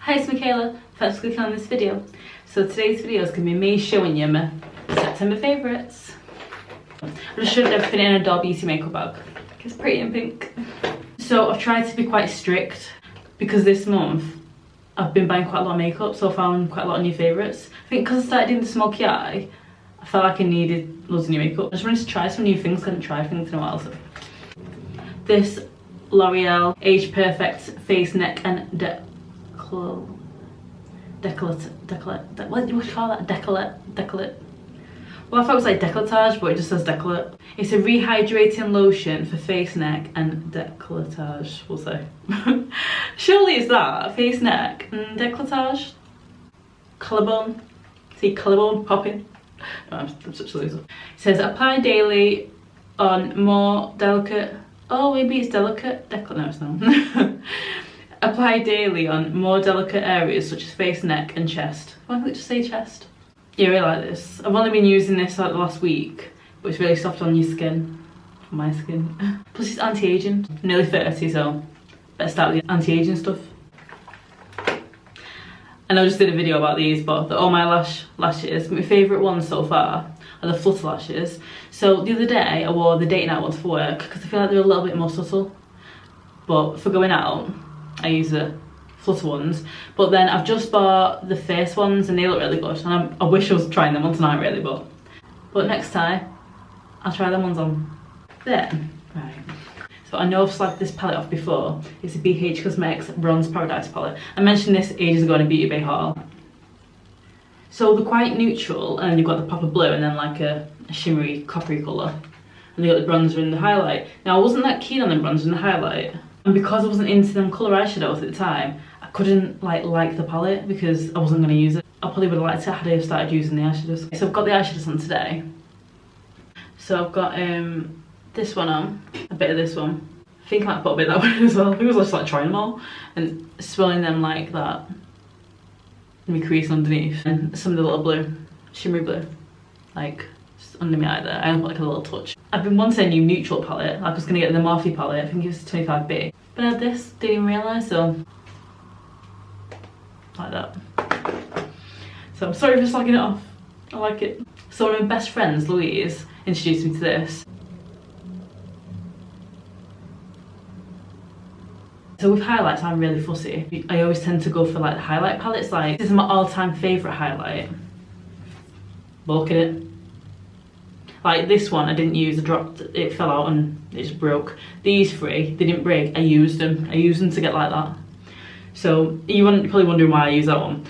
Hi, it's Michaela. Thanks for clicking on this video. So today's video is going to be me showing you my September favourites. I just shoved everything in a Doll Beauty makeup bag. It's pretty in pink. So I've tried to be quite strict because this month I've been buying quite a lot of makeup, so I found quite a lot of new favourites. I think because I started doing the smoky eye, I felt like I needed loads of new makeup. I just wanted to try some new things, couldn't try things in a while. So this L'Oreal Age Perfect Face, Neck and Decollete. What do you call that? Decollete. Well, I thought it was like decolletage, but it just says Decollete. It's a rehydrating lotion for face, neck and decolletage, we'll say. Surely it's that, face, neck and decolletage. Collarbone. See, collarbone popping. No, I'm such a loser. It says apply daily on more delicate. Oh, maybe it's delicate. No, it's not. Apply daily on more delicate areas such as face, neck and chest. Why don't we just say chest? Yeah, I really like this. I've only been using this like the last week, but it's really soft on your skin. On my skin. Plus it's anti-aging. I'm nearly 30, so better start with the anti-aging stuff. And I just did a video about these, but they're all my lashes. My favourite ones so far are the Flutter lashes. So the other day I wore the date night ones for work because I feel like they're a little bit more subtle. But for going out, I use the Flutter ones. But then I've just bought the face ones and they look really good. And I wish I was trying them on tonight really, but next time I'll try them ones on. Then, right. So I know I've slagged this palette off before. It's a BH Cosmetics Bronze Paradise palette. I mentioned this ages ago in a Beauty Bay haul. So they're quite neutral, and then you've got the pop of blue and then like a shimmery coppery colour. And you've got the bronzer and the highlight. Now I wasn't that keen on the bronzer and the highlight. And because I wasn't into them colour eyeshadows at the time, I couldn't like the palette because I wasn't going to use it. I probably would have liked it had I started using the eyeshadows. So I've got the eyeshadows on today. So I've got this one on, a bit of this one. I think I might put a bit of that one as well. I think I was just like trying them all and swirling them like that. And my crease underneath. And some of the little blue, shimmery blue, like just under my eye there. I put like a little touch. I've been wanting a new neutral palette. Like I was going to get the Morphe palette, I think it was 25B. But I had this, didn't even realise, so like that. So I'm sorry for slagging it off. I like it. So one of my best friends, Louise, introduced me to this. So with highlights, I'm really fussy. I always tend to go for like the highlight palettes. Like this is my all-time favourite highlight. But look at it. Like this one I didn't use, I dropped, it fell out and it just broke. These three, they didn't break, I used them to get like that. So you're probably wondering why I use that one.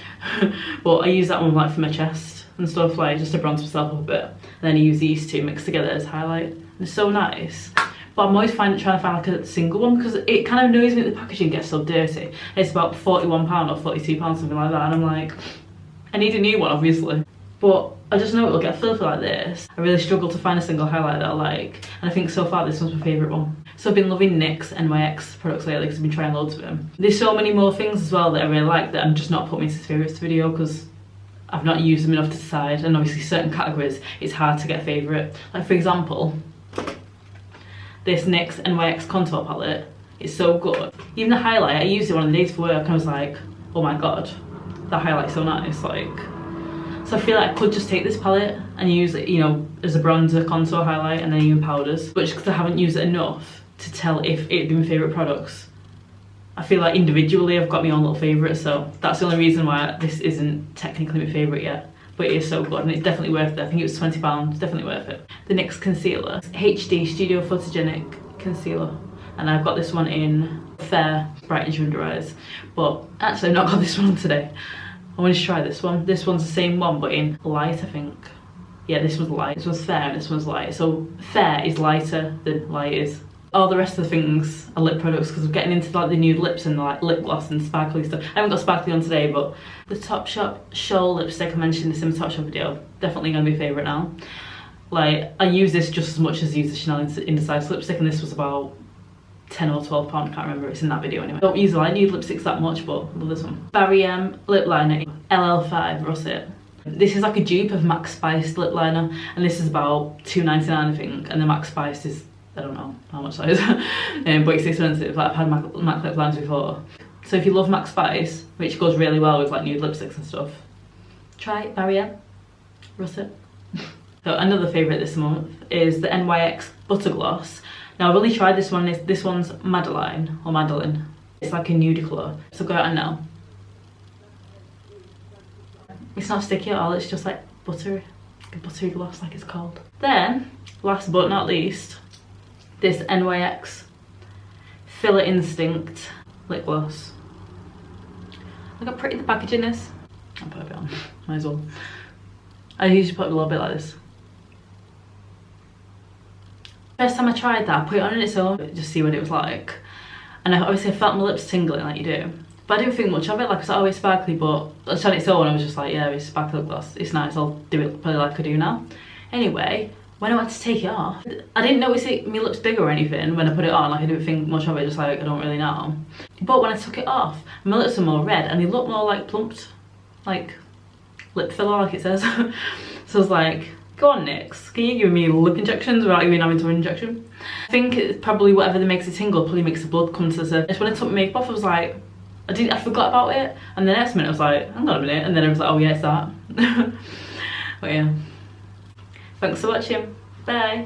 But I use that one like for my chest and stuff, like just to bronze myself up a bit. And then I use these two mixed together as highlight. And it's so nice. But I'm always trying to find like a single one because it kind of annoys me that the packaging gets so dirty. It's about £41 or £42, something like that. And I'm like, I need a new one obviously. But I just know it'll get filthy like this. I really struggle to find a single highlight that I like. And I think so far this one's my favourite one. So I've been loving NYX products lately because I've been trying loads of them. There's so many more things as well that I really like that I'm just not putting into this favourites video because I've not used them enough to decide. And obviously certain categories, it's hard to get a favourite. Like for example, this NYX contour palette, it's so good. Even the highlight, I used it one of the days for work and I was like, oh my god, that highlight's so nice. Like, so I feel like I could just take this palette and use it, you know, as a bronzer, contour, highlight, and then even powders. But just because I haven't used it enough to tell if it'd be my favourite products, I feel like individually I've got my own little favourites, so that's the only reason why this isn't technically my favourite yet. But it is so good and it's definitely worth it. I think it was £20, definitely worth it. The NYX Concealer, HD HD Photogenic Concealer. And I've got this one in Fair, brightens your under eyes. But actually I've not got this one today. I want to try this one. This one's the same one but in light, I think. Yeah, this one's light. This one's fair and this one's light. So fair is lighter than light is. All the rest of the things are lip products because I'm getting into like the nude lips and like lip gloss and sparkly stuff. I haven't got sparkly on today, but the TOPSHOP SHOAL lipstick, I mentioned this in the TOPSHOP video, definitely going to be a favourite now. Like, I use this just as much as I use the Chanel Indecisive lipstick, and this was about £10 or £12, I can't remember, it's in that video anyway. I don't use like nude lipsticks that much, but I love this one. Barry M lip liner, LL5 russet. This is like a dupe of MAC Spiced lip liner, and this is about £2.99 I think, and the MAC Spiced is, I don't know how much that is, but it's expensive. Like I've had MAC lip liners before. So if you love MAC Spice, which goes really well with like nude lipsticks and stuff, try Barrier Russet. So another favourite this month is the NYX Butter Gloss. Now I've only tried this one. This one's Madeleine or Madeleine. It's like a nude colour. So go out and now. It's not sticky at all. It's just like buttery, like a buttery gloss, like it's called. Then, last but not least, this NYX Filler Instinct lip gloss. Look how pretty the packaging is. I'll put a bit on. Might as well. I usually put a little bit like this. First time I tried that, I put it on its own, just see what it was like. And obviously I felt my lips tingling like you do. But I didn't think much of it, like I was like, oh, it's sparkly, but I tried its own, I was just like, yeah, it's sparkly lip gloss. It's nice, I'll do it probably like I do now. Anyway, when I went to take it off, I didn't notice my lips bigger or anything when I put it on, like I didn't think much of it, just like, I don't really know. But when I took it off, my lips are more red and they look more like plumped, like lip filler, like it says. So I was like, go on NYX, can you give me lip injections without even having to have an injection? I think it's probably whatever that makes it tingle probably makes the blood come to the surface. When I took my makeup off, I was like, I forgot about it, and the next minute I was like, hang on a minute, and then I was like, oh yeah, it's that. But yeah, thanks for watching, bye.